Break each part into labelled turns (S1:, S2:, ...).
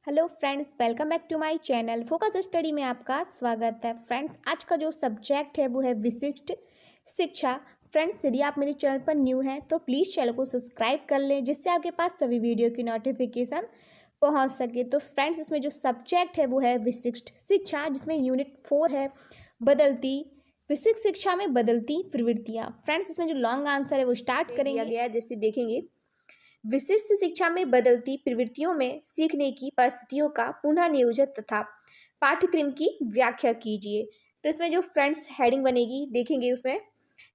S1: Hello friends, welcome back to my channel focus study में आपका स्वागत है। फ्रेंड्स, आज का जो सब्जेक्ट है वो है विशिष्ट शिक्षा। फ्रेंड्स, यदि आप मेरे चैनल पर न्यू हैं तो प्लीज़ चैनल को सब्सक्राइब कर लें, जिससे आपके पास सभी वीडियो की नोटिफिकेशन पहुंच सके। तो फ्रेंड्स, इसमें जो सब्जेक्ट है वो है विशिष्ट शिक्षा, जिसमें यूनिट 4 है बदलती विशिष्ट शिक्षा में बदलती प्रवृत्तियाँ। फ्रेंड्स, इसमें जो लॉन्ग आंसर है वो स्टार्ट करेंगे गया, जैसे देखेंगे विशिष्ट शिक्षा में बदलती प्रवृत्तियों में सीखने की परिस्थितियों का पुनः नियोजन तथा पाठ्यक्रम की व्याख्या कीजिए। तो इसमें जो फ्रेंड्स हेडिंग बनेगी देखेंगे, उसमें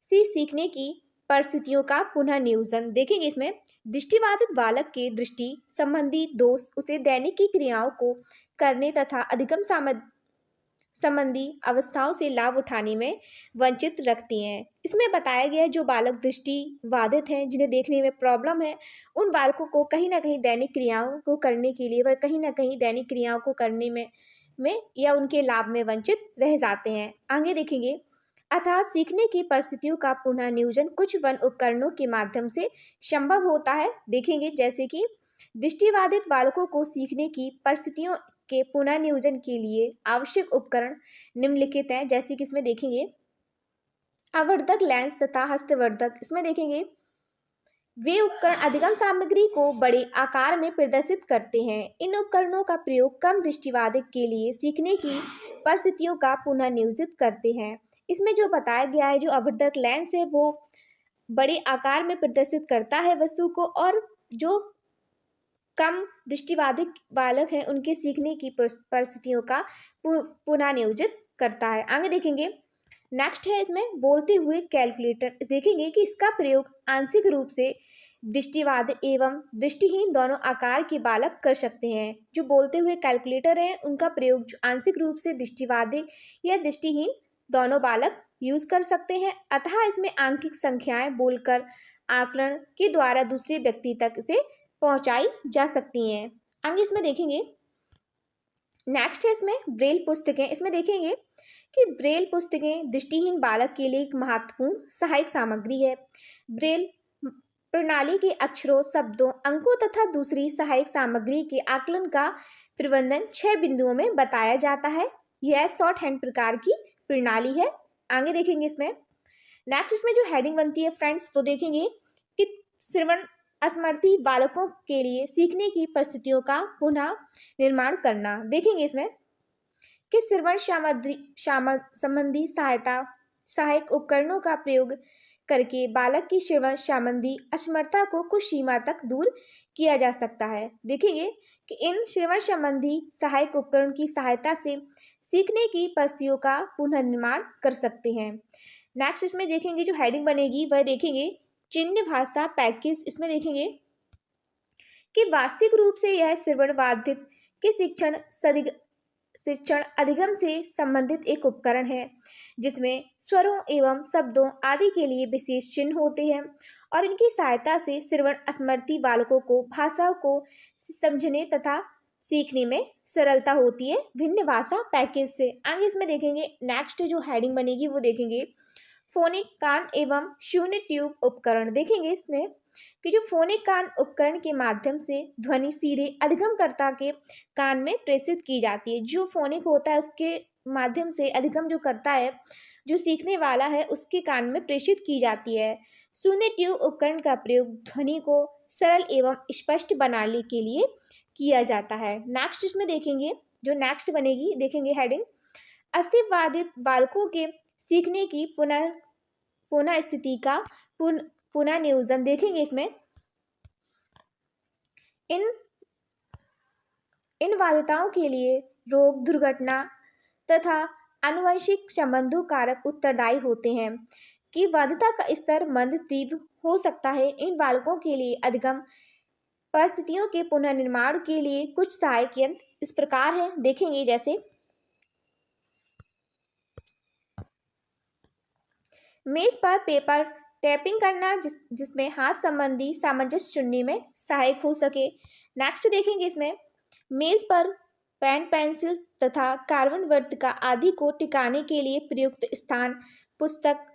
S1: सीखने की परिस्थितियों का पुनः नियोजन देखेंगे। इसमें दृष्टिबाधित बालक के दृष्टि संबंधी दोष उसे दैनिक की क्रियाओं को करने तथा अधिगम संबंधी अवस्थाओं से लाभ उठाने में वंचित रखती हैं। इसमें बताया गया है जो बालक दृष्टि बाधित हैं, जिन्हें देखने में प्रॉब्लम है, उन बालकों को कहीं ना कहीं दैनिक क्रियाओं को करने के लिए वह कहीं ना कहीं दैनिक क्रियाओं को करने में या उनके लाभ में वंचित रह जाते हैं। आगे देखेंगे, अतः सीखने की परिस्थितियों का पुनः नियोजन कुछ वन उपकरणों के माध्यम से संभव होता है। देखेंगे जैसे कि दृष्टिबाधित बालकों को सीखने की परिस्थितियों के पुनः नियोजन के लिए आवश्यक उपकरण निम्नलिखित हैं। जैसे कि इसमें देखेंगे आवर्धक लेंस तथा हस्तवर्धक। इसमें देखेंगे वे उपकरण अधिगम सामग्री को बड़े आकार में प्रदर्शित करते हैं। इन उपकरणों का प्रयोग कम दृष्टिबाधित के लिए सीखने की परिस्थितियों का पुनः नियोजित करते हैं। इसमें जो बताया गया है, जो आवर्धक लेंस है वो बड़े आकार में प्रदर्शित करता है वस्तु को, और जो कम दृष्टिबाधित बालक हैं उनके सीखने की परिस्थितियों का पुनः नियोजित करता है। आगे देखेंगे, नेक्स्ट है इसमें बोलते हुए कैलकुलेटर। देखेंगे कि इसका प्रयोग आंशिक रूप से दृष्टिबाधित एवं दृष्टिहीन दोनों आकार के बालक कर सकते हैं। जो बोलते हुए कैलकुलेटर हैं उनका प्रयोग जो आंशिक रूप से दृष्टिबाधित या दृष्टिहीन दोनों बालक यूज कर सकते हैं। अतः इसमें आंकिक संख्याएं बोलकर आकलन के द्वारा दूसरे व्यक्ति तक इसे पहुंचाई जा सकती हैं। आगे इसमें देखेंगे, नेक्स्ट है इसमें ब्रेल पुस्तकें। इसमें देखेंगे कि ब्रेल पुस्तकें दृष्टिहीन बालक के लिए एक महत्वपूर्ण सहायक सामग्री है। ब्रेल प्रणाली के अक्षरों, शब्दों, अंकों तथा दूसरी सहायक सामग्री के आकलन का प्रबंधन 6 बिंदुओं में बताया जाता है। यह शॉर्ट हैंड प्रकार की प्रणाली है। आगे देखेंगे इसमें नेक्स्ट इसमें जो हेडिंग बनती है फ्रेंड्स, वो देखेंगे कि श्रवण असमर्थी बालकों के लिए सीखने की परिस्थितियों का पुनः निर्माण करना। देखेंगे इसमें कि श्रवण संबंधी सहायक उपकरणों का प्रयोग करके बालक की श्रवण संबंधी असमर्थता को कुछ सीमा तक दूर किया जा सकता है। देखेंगे कि इन श्रवण संबंधी सहायक उपकरण की सहायता से सीखने की परिस्थितियों का पुनर्निर्माण कर सकते हैं। नेक्स्ट इसमें देखेंगे जो हेडिंग बनेगी वह देखेंगे चिन्ह भाषा पैकेज। इसमें देखेंगे कि वास्तविक रूप से यह श्रवण बाधित के शिक्षण अधिगम से संबंधित एक उपकरण है, जिसमें स्वरों एवं शब्दों आदि के लिए विशेष चिन्ह होते हैं और इनकी सहायता से श्रवण असमर्थी बालकों को भाषा को समझने तथा सीखने में सरलता होती है भिन्न भाषा पैकेज से। आगे इसमें देखेंगे नेक्स्ट जो हेडिंग बनेगी वो देखेंगे फोनिक कान एवं शून्य ट्यूब उपकरण। देखेंगे इसमें कि जो फोनिक कान उपकरण के माध्यम से ध्वनि सीधे अधिगमकर्ता के कान में प्रेषित की जाती है। जो फोनिक होता है उसके माध्यम से अधिगम जो करता है, जो सीखने वाला है, उसके कान में प्रेषित की जाती है। शून्य ट्यूब उपकरण का प्रयोग ध्वनि को सरल एवं स्पष्ट बनाने के लिए किया जाता है। नेक्स्ट इसमें देखेंगे जो नेक्स्ट बनेगी, देखेंगे हेडिंग अस्थिबाधित बालकों के सीखने की पुनः स्थिति का पुनः नियोजन। देखेंगे इसमें इन बाध्यताओं के लिए रोग, दुर्घटना तथा आनुवंशिक संबंधों कारक उत्तरदायी होते हैं कि बाध्यता का स्तर मंद तीव्र हो सकता है। इन बालकों के लिए अधिगम परिस्थितियों के पुनर्निर्माण के लिए कुछ सहायक यंत्र इस प्रकार हैं। देखेंगे जैसे मेज पर पेपर टैपिंग करना, जिसमें हाथ संबंधी सामंजस्य चुनने में सहायक हो सके। नेक्स्ट देखेंगे इसमें मेज पर पेन, पेंसिल तथा कार्बन वर्तिका आदि को टिकाने के लिए प्रयुक्त स्थान, पुस्तक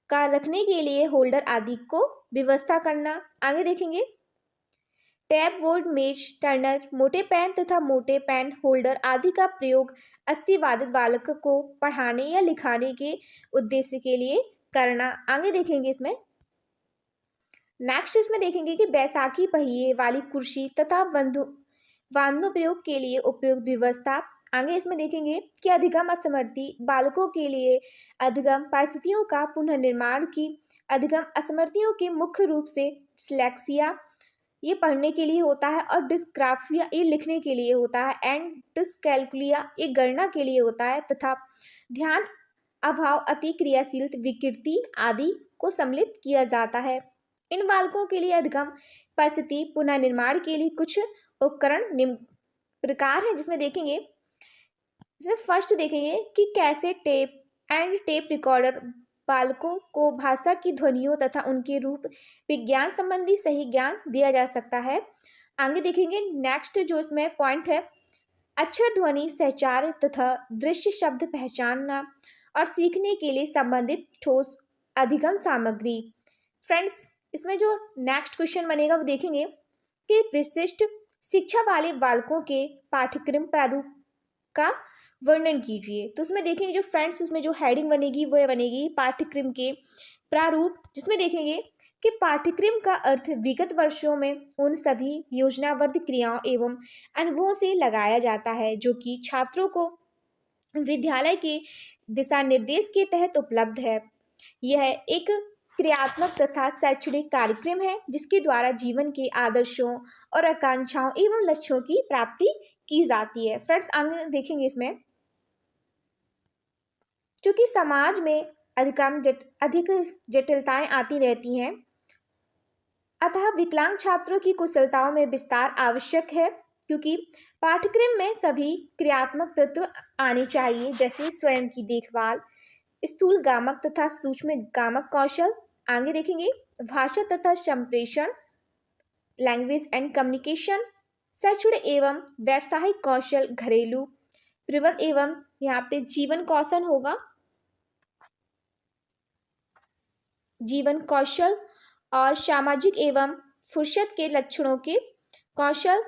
S1: का रखने के लिए होल्डर आदि को व्यवस्था करना। आगे देखेंगे टैब, बोर्ड, मेज टर्नर, मोटे पेन तथा मोटे पेन होल्डर आदि का प्रयोग अस्थिबाधित बालक को पढ़ाने या लिखाने के उद्देश्य के लिए करना। आगे देखेंगे इसमें नेक्स्ट इसमें देखेंगे कि बैसाखी पहिए वाली कुर्सी तथा वाहनोपयोग के लिए उपयुक्त व्यवस्था। आगे इसमें देखेंगे कि अधिगम असमर्थी बालकों के लिए अधिगम परिस्थितियों का पुनर्निर्माण की। अधिगम असमर्थियों के मुख्य रूप से डिस्लेक्सिया ये पढ़ने के लिए होता है, और डिस्ग्राफिया ये लिखने के लिए होता है, एंड डिस्कैल्कुलिया ये गणना के लिए होता है, तथा ध्यान अभाव, अति क्रियाशील विकृति आदि को सम्मिलित किया जाता है। इन बालकों के लिए अधिगम परिस्थिति पुनर्निर्माण के लिए कुछ उपकरण निम्न प्रकार हैं, जिसमें देखेंगे फर्स्ट देखेंगे कि कैसे टेप एंड टेप रिकॉर्डर बालकों को भाषा की ध्वनियों तथा उनके रूप विज्ञान संबंधी सही ज्ञान दिया जा सकता है। आगे देखेंगे नेक्स्ट जो इसमें पॉइंट है, अक्षर ध्वनि सहचार तथा दृश्य शब्द पहचानना और सीखने के लिए संबंधित ठोस अधिगम सामग्री। फ्रेंड्स इसमें जो नेक्स्ट क्वेश्चन बनेगा वो देखेंगे कि विशिष्ट शिक्षा वाले बालकों के पाठ्यक्रम प्रारूप का वर्णन कीजिए। तो उसमें देखेंगे जो फ्रेंड्स इसमें जो हेडिंग बनेगी वो बनेगी पाठ्यक्रम के प्रारूप, जिसमें देखेंगे कि पाठ्यक्रम का अर्थ विगत वर्षों में उन सभी योजनाबद्ध क्रियाओं एवं अनुभवों से लगाया जाता है जो कि छात्रों को विद्यालय के दिशा निर्देश के तहत उपलब्ध है। यह एक क्रियात्मक तथा शैक्षणिक कार्यक्रम है जिसके द्वारा जीवन के आदर्शों और आकांक्षाओं एवं लक्ष्यों की प्राप्ति की जाती है। फ्रेंड्स आगे देखेंगे इसमें क्योंकि समाज में अधिक जटिलताएं आती रहती हैं, अतः विकलांग छात्रों की कुशलताओं में विस्तार आवश्यक है, क्योंकि पाठ्यक्रम में सभी क्रियात्मक तत्व आने चाहिए, जैसे स्वयं की देखभाल, स्थूल गामक तथा सूक्ष्म गामक कौशल। आगे देखेंगे भाषा तथा संप्रेषण, लैंग्वेज एंड कम्युनिकेशन, शैक्षणिक एवं व्यावसायिक कौशल, घरेलू प्रबंध एवं यहाँ पे जीवन कौशल होगा, जीवन कौशल और सामाजिक एवं फुर्सत के लक्षणों के कौशल।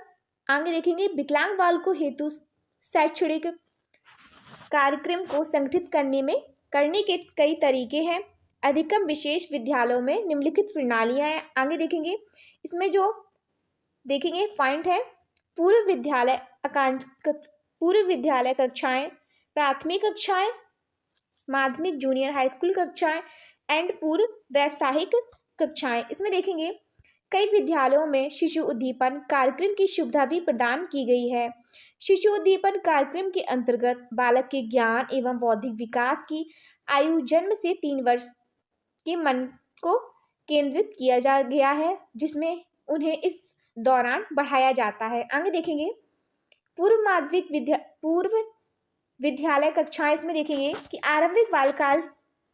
S1: आगे देखेंगे विकलांग बालकों हेतु शैक्षणिक कार्यक्रम को संगठित करने के कई तरीके हैं। अधिकतम विशेष विद्यालयों में निम्नलिखित प्रणालियां हैं। आगे देखेंगे इसमें जो देखेंगे पॉइंट है पूर्व विद्यालय कक्षाएं, प्राथमिक कक्षाएं, माध्यमिक जूनियर हाई स्कूल कक्षाएं एंड पूर्व व्यावसायिक कक्षाएं। इसमें देखेंगे कई विद्यालयों में शिशु उद्दीपन कार्यक्रम की सुविधा भी प्रदान की गई है। शिशु उद्दीपन कार्यक्रम के अंतर्गत बालक के ज्ञान एवं बौद्धिक विकास की आयु जन्म से 3 वर्ष के मन को केंद्रित किया जा गया है, जिसमें उन्हें इस दौरान बढ़ाया जाता है। आगे देखेंगे पूर्व विद्यालय कक्षाएं। इसमें देखेंगे कि आरंभिक बालकाल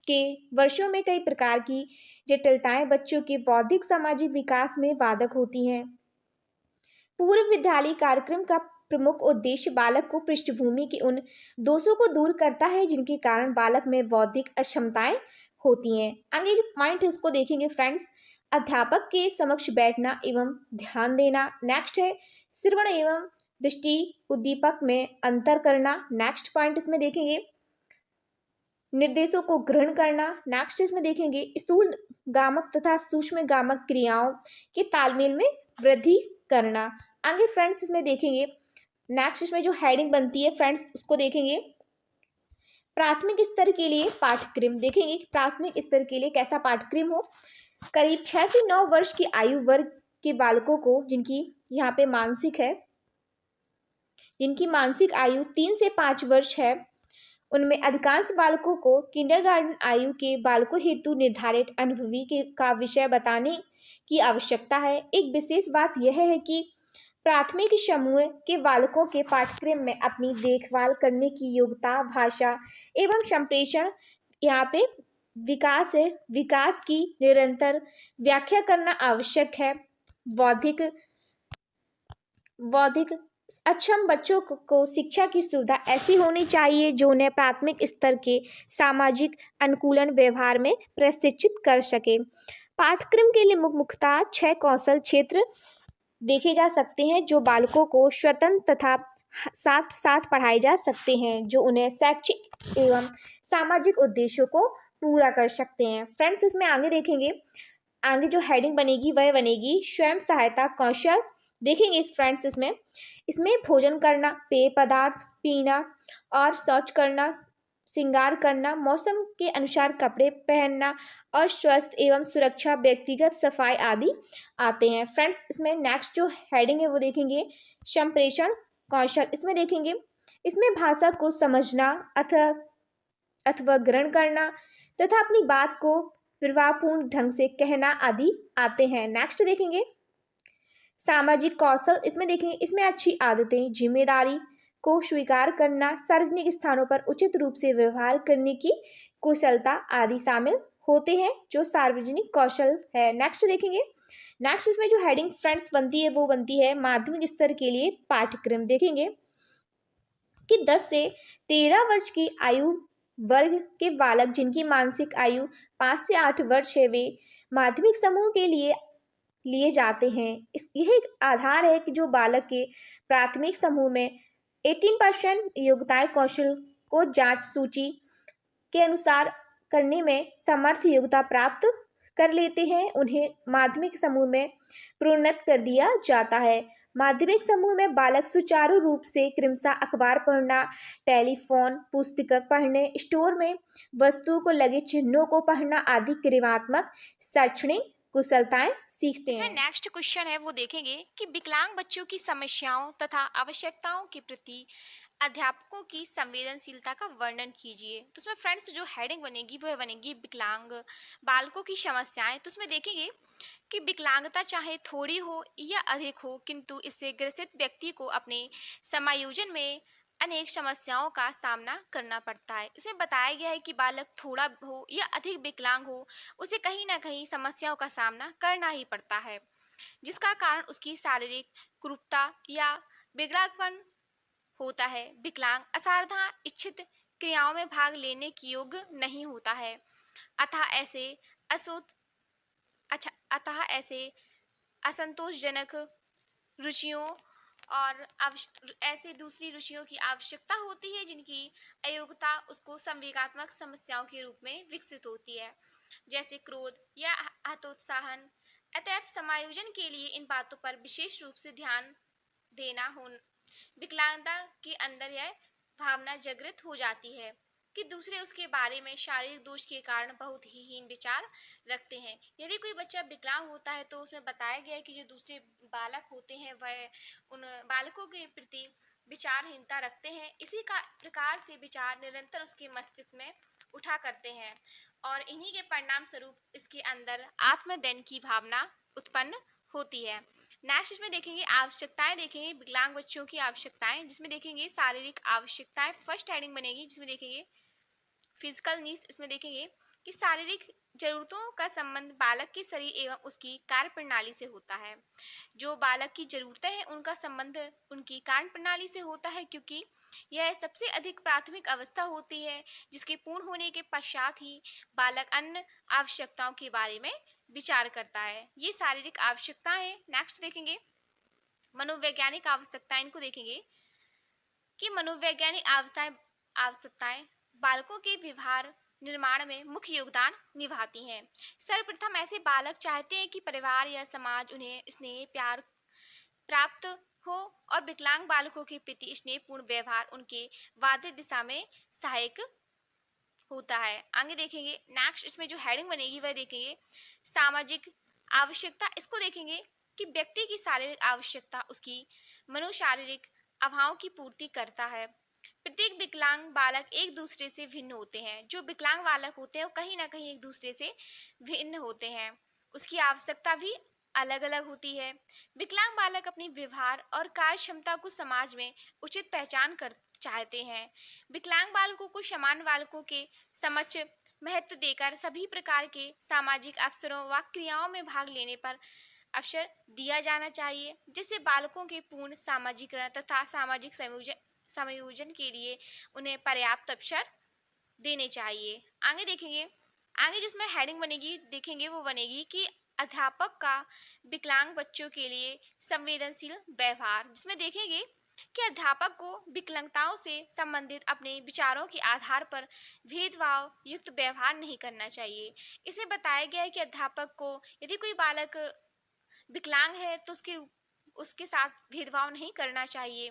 S1: के वर्षों में कई प्रकार की जटिलताएं बच्चों के बौद्धिक सामाजिक विकास में बाधक होती हैं। पूर्व विद्यालय कार्यक्रम का प्रमुख उद्देश्य बालक को पृष्ठभूमि के उन दोषों को दूर करता है जिनके कारण बालक में बौद्धिक अक्षमताएं होती हैं। आगे जो पॉइंट है उसको देखेंगे फ्रेंड्स, अध्यापक के समक्ष बैठना एवं ध्यान देना। नेक्स्ट है श्रवण एवं दृष्टि उद्दीपक में अंतर करना। नेक्स्ट पॉइंट इसमें देखेंगे निर्देशों को ग्रहण करना। नेक्स्ट इसमें देखेंगे स्थूल गामक तथा सूक्ष्म गामक क्रियाओं के तालमेल में वृद्धि करना। आगे फ्रेंड्स इसमें देखेंगे नेक्स्ट इसमें जो हेडिंग बनती है फ्रेंड्स उसको देखेंगे प्राथमिक स्तर के लिए पाठ्यक्रम। देखेंगे कि प्राथमिक स्तर के लिए कैसा पाठ्यक्रम हो। करीब 6 से 9 वर्ष की आयु वर्ग के बालकों को जिनकी यहाँ पे जिनकी मानसिक आयु 3 से 5 वर्ष है, उनमें अधिकांश बालकों को किंडरगार्टन आयु के बालकों हेतु निर्धारित अनुभवी का विषय बताने की आवश्यकता है। एक विशेष बात यह है कि प्राथमिक समूह के बालकों के पाठ्यक्रम में अपनी देखभाल करने की योग्यता, भाषा एवं संप्रेषण यहाँ पे विकास की निरंतर व्याख्या करना आवश्यक है। बौद्धिक अक्षम बच्चों को शिक्षा की सुविधा ऐसी होनी चाहिए जो उन्हें प्राथमिक स्तर के सामाजिक अनुकूलन व्यवहार में प्रशिक्षित कर सके। पाठ्यक्रम के लिए मुख्यतः 6 कौशल क्षेत्र देखे जा सकते हैं जो बालकों को स्वतंत्र तथा साथ साथ पढ़ाए जा सकते हैं, जो उन्हें शैक्षिक एवं सामाजिक उद्देश्यों को पूरा कर सकते हैं। फ्रेंड्स, इसमें आगे देखेंगे, आगे जो हेडिंग बनेगी वह बनेगी स्वयं सहायता कौशल। देखेंगे इस फ्रेंड्स, इसमें इसमें भोजन करना, पेय पदार्थ पीना और शौच करना, श्रृंगार करना, मौसम के अनुसार कपड़े पहनना और स्वास्थ्य एवं सुरक्षा, व्यक्तिगत सफाई आदि आते हैं। फ्रेंड्स, इसमें नेक्स्ट जो हेडिंग है वो देखेंगे संप्रेषण कौशल। इसमें देखेंगे, इसमें भाषा को समझना अथवा ग्रहण करना तथा अपनी बात को प्रभावपूर्ण ढंग से कहना आदि आते हैं। नेक्स्ट देखेंगे सामाजिक कौशल। इसमें देखेंगे, इसमें अच्छी आदतें, जिम्मेदारी को स्वीकार करना, सार्वजनिक स्थानों पर उचित रूप से व्यवहार करने की कुशलता आदि शामिल होते हैं, जो सार्वजनिक कौशल है। नेक्स्ट देखेंगे, नेक्स्ट इसमें जो हेडिंग फ्रेंड्स बनती है वो बनती है माध्यमिक स्तर के लिए पाठ्यक्रम। देखेंगे कि 10 से 13 वर्ष की आयु वर्ग के बालक जिनकी मानसिक आयु 5 से 8 वर्ष है, वे माध्यमिक समूह के लिए जाते हैं। यह एक आधार है कि जो बालक के प्राथमिक समूह में 18% योग्यता कौशल को जांच सूची के अनुसार करने में समर्थ योग्यता प्राप्त कर लेते हैं, उन्हें माध्यमिक समूह में प्रोन्नत कर दिया जाता है। माध्यमिक समूह में बालक सुचारू रूप से क्रमशः अखबार पढ़ना, टेलीफोन, पुस्तक पढ़ने, स्टोर में वस्तुओं को लगे चिन्हों को पढ़ना आदि क्रियात्मक शैक्षणिक कुशलताएं सीखते हैं। नेक्स्ट क्वेश्चन है वो देखेंगे कि विकलांग बच्चों की समस्याओं तथा आवश्यकताओं के प्रति अध्यापकों की संवेदनशीलता का वर्णन कीजिए। तो उसमें फ्रेंड्स जो हेडिंग बनेगी वह बनेगी विकलांग बालकों की समस्याएं। तो उसमें देखेंगे कि विकलांगता चाहे थोड़ी हो या अधिक हो, किंतु इससे ग्रसित व्यक्ति को अपने समायोजन में अनेक समस्याओं का सामना करना पड़ता है। इसमें बताया गया है कि बालक थोड़ा हो या अधिक विकलांग हो, उसे कहीं ना कहीं समस्याओं का सामना करना ही पड़ता है, जिसका कारण उसकी शारीरिक कुरूपता या बिगड़ापन होता है। विकलांग असाधारण इच्छित क्रियाओं में भाग लेने की योग्य नहीं होता है, अतः ऐसे असंतोषजनक रुचियों और ऐसे दूसरी रुचियों की आवश्यकता होती है, जिनकी अयोग्यता उसको संवेगात्मक समस्याओं के रूप में विकसित होती है, जैसे क्रोध या हतोत्साहन। अतएव समायोजन के लिए इन बातों पर विशेष रूप से ध्यान देना हो। विकलांगता के अंदर यह भावना जागृत हो जाती है कि दूसरे उसके बारे में शारीरिक दोष के कारण बहुत ही हीन विचार रखते हैं। यदि कोई बच्चा विकलांग होता है तो उसमें बताया गया है कि जो दूसरे बालक होते हैं वह उन बालकों के प्रति विचारहीनता रखते हैं। इसी का प्रकार से विचार निरंतर उसके मस्तिष्क में उठा करते हैं और इन्हीं के परिणाम स्वरूप इसके अंदर आत्मदैन की भावना उत्पन्न होती है। नेक्स्ट इसमें देखेंगे आवश्यकताएं, देखेंगे विकलांग बच्चों की आवश्यकताएं, जिसमें देखेंगे शारीरिक आवश्यकताएं। फर्स्ट हेडिंग बनेगी जिसमें देखेंगे फिजिकल नीड्स। इसमें देखेंगे कि शारीरिक जरूरतों का संबंध बालक के शरीर एवं उसकी कार्य प्रणाली से होता है। जो बालक की जरूरतें हैं उनका संबंध उनकी कार्य प्रणाली से होता है, क्योंकि यह सबसे अधिक प्राथमिक अवस्था होती है, जिसके पूर्ण होने के पश्चात ही बालक अन्य आवश्यकताओं के बारे में विचार करता है। ये शारीरिक आवश्यकताएं हैं। नेक्स्ट देखेंगे मनोवैज्ञानिक आवश्यकताएं। इनको देखेंगे कि मनोवैज्ञानिक आवश्यकताएं बालकों के व्यवहार निर्माण में मुख्य योगदान निभाती हैं। सर्वप्रथम ऐसे बालक चाहते हैं कि परिवार या समाज उन्हें स्नेह प्यार प्राप्त हो और विकलांग बालकों के प्रति स्नेहपूर्ण व्यवहार उनके वाद्य दिशा में सहायक होता है। आगे देखेंगे नेक्स्ट इसमें जो हेडिंग बनेगी वह देखेंगे सामाजिक आवश्यकता। इसको देखेंगे कि व्यक्ति की शारीरिक आवश्यकता उसकी मनोशारीरिक अभावों की पूर्ति करता है। प्रत्येक विकलांग बालक एक दूसरे से भिन्न होते हैं। जो विकलांग बालक होते हैं वो कहीं ना कहीं एक दूसरे से भिन्न होते हैं, उसकी आवश्यकता भी अलग अलग होती है। विकलांग बालक अपनी व्यवहार और कार्य क्षमता को समाज में उचित पहचान कर चाहते हैं। विकलांग बालकों को समान बालकों के समक्ष महत्व देकर सभी प्रकार के सामाजिक अवसरों व क्रियाओं में भाग लेने पर अवसर दिया जाना चाहिए, जिससे बालकों के पूर्ण सामाजिकरण तथा सामाजिक समायोजन के लिए उन्हें पर्याप्त अवसर देने चाहिए। आगे देखेंगे, आगे जिसमें हेडिंग बनेगी देखेंगे वो बनेगी कि अध्यापक का विकलांग बच्चों के लिए संवेदनशील व्यवहार, जिसमें देखेंगे कि अध्यापक को विकलांगताओं से संबंधित अपने विचारों के आधार पर भेदभाव युक्त व्यवहार नहीं करना चाहिए। इसमें बताया गया है कि अध्यापक को यदि कोई बालक विकलांग है तो उसके उसके साथ भेदभाव नहीं करना चाहिए,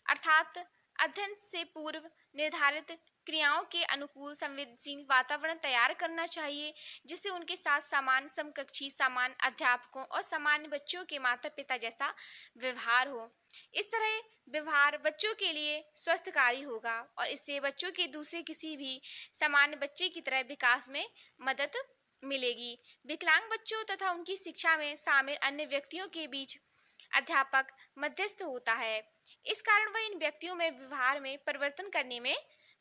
S1: अर्थात अध्ययन से पूर्व निर्धारित क्रियाओं के अनुकूल संवेदनशील वातावरण तैयार करना चाहिए, जिससे उनके साथ समान समकक्षी, समान अध्यापकों और सामान्य बच्चों के माता पिता जैसा व्यवहार हो। इस तरह व्यवहार बच्चों के लिए स्वस्थकारी होगा और इससे बच्चों के दूसरे किसी भी सामान्य बच्चे की तरह विकास में मदद मिलेगी। विकलांग बच्चों तथा उनकी शिक्षा में शामिल अन्य व्यक्तियों के बीच अध्यापक मध्यस्थ होता है। इस कारण वह इन व्यक्तियों में व्यवहार में परिवर्तन करने में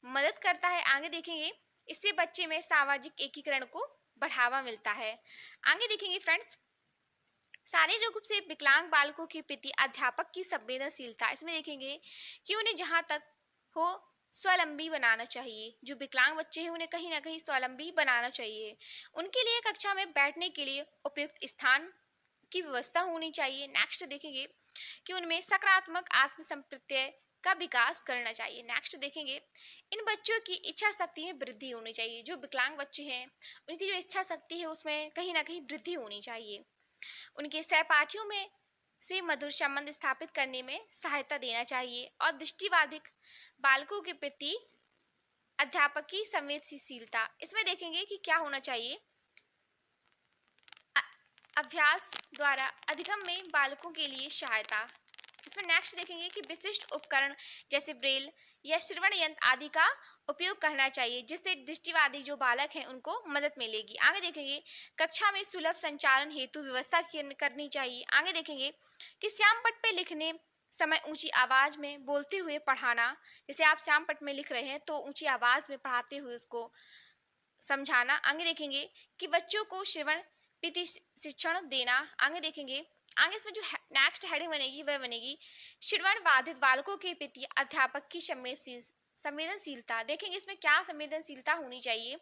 S1: मदद करता है। आगे देखेंगे, इससे बच्चे में सामाजिक एकीकरण को बढ़ावा मिलता है। आगे देखेंगे फ्रेंड्स, शारीरिक रूप से विकलांग बालकों के प्रति अध्यापक की संवेदनशीलता। इसमें देखेंगे कि उन्हें जहाँ तक हो स्वावलंबी बनाना चाहिए। जो विकलांग बच्चे हैं उन्हें कहीं ना कहीं स्वावलंबी बनाना चाहिए। उनके लिए कक्षा में बैठने के लिए उपयुक्त स्थान की व्यवस्था होनी चाहिए। नेक्स्ट देखेंगे कि उनमें सकारात्मक आत्मसंप्रत्यय का विकास करना चाहिए। नेक्स्ट देखेंगे, इन बच्चों की इच्छा शक्ति में वृद्धि होनी चाहिए। जो विकलांग बच्चे हैं उनकी जो इच्छा शक्ति है उसमें कहीं ना कहीं वृद्धि होनी चाहिए। उनके सहपाठियों में से मधुर संबंध स्थापित करने में सहायता देना चाहिए और दृष्टिबाधित बालकों के प्रति अध्यापक की संवेदनशीलता। इसमें देखेंगे कि क्या होना चाहिए, अभ्यास द्वारा अधिगम में बालकों के लिए सहायता। इसमें नेक्स्ट देखेंगे कि विशिष्ट उपकरण जैसे ब्रेल या श्रवण यंत्र आदि का उपयोग करना चाहिए, जिससे दृष्टिबाधित जो बालक हैं उनको मदद मिलेगी। आगे देखेंगे, कक्षा में सुलभ संचालन हेतु व्यवस्था करनी चाहिए। आगे देखेंगे कि श्यामपट्ट पे लिखने समय ऊंची आवाज में बोलते हुए पढ़ाना। जैसे आप श्यामपट्ट में लिख रहे हैं तो ऊंची आवाज में पढ़ाते हुए उसको समझाना। आगे देखेंगे कि बच्चों को श्रवण प्रति शिक्षण देना। आगे देखेंगे, आगे इसमें जो नेक्स्ट हेडिंग बनेगी वह बनेगी श्रवण बाधित बालकों के प्रति अध्यापक की संवेदनशीलता। देखेंगे इसमें क्या संवेदनशीलता होनी चाहिए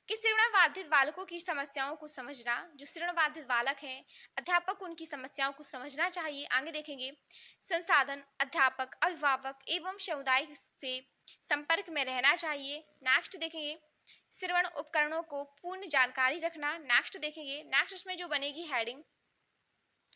S1: कि श्रवण बाधित बालकों की समस्याओं को समझना। जो श्रवण बाधित बालक हैं अध्यापक को उनकी समस्याओं को समझना चाहिए। आगे देखेंगे, संसाधन अध्यापक अभिभावक एवं समुदाय से संपर्क में रहना चाहिए। नेक्स्ट देखेंगे, श्रवण उपकरणों को पूर्ण जानकारी रखना। नेक्स्ट देखेंगे, नेक्स्ट इसमें जो बनेगी हेडिंग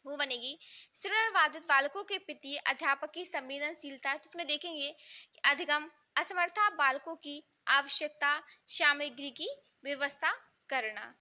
S1: वो बनेगी श्रवण बाधित बालकों के प्रति अध्यापक की संवेदनशीलता। तो उसमें देखेंगे कि अधिगम असमर्था बालकों की आवश्यकता सामग्री की व्यवस्था करना।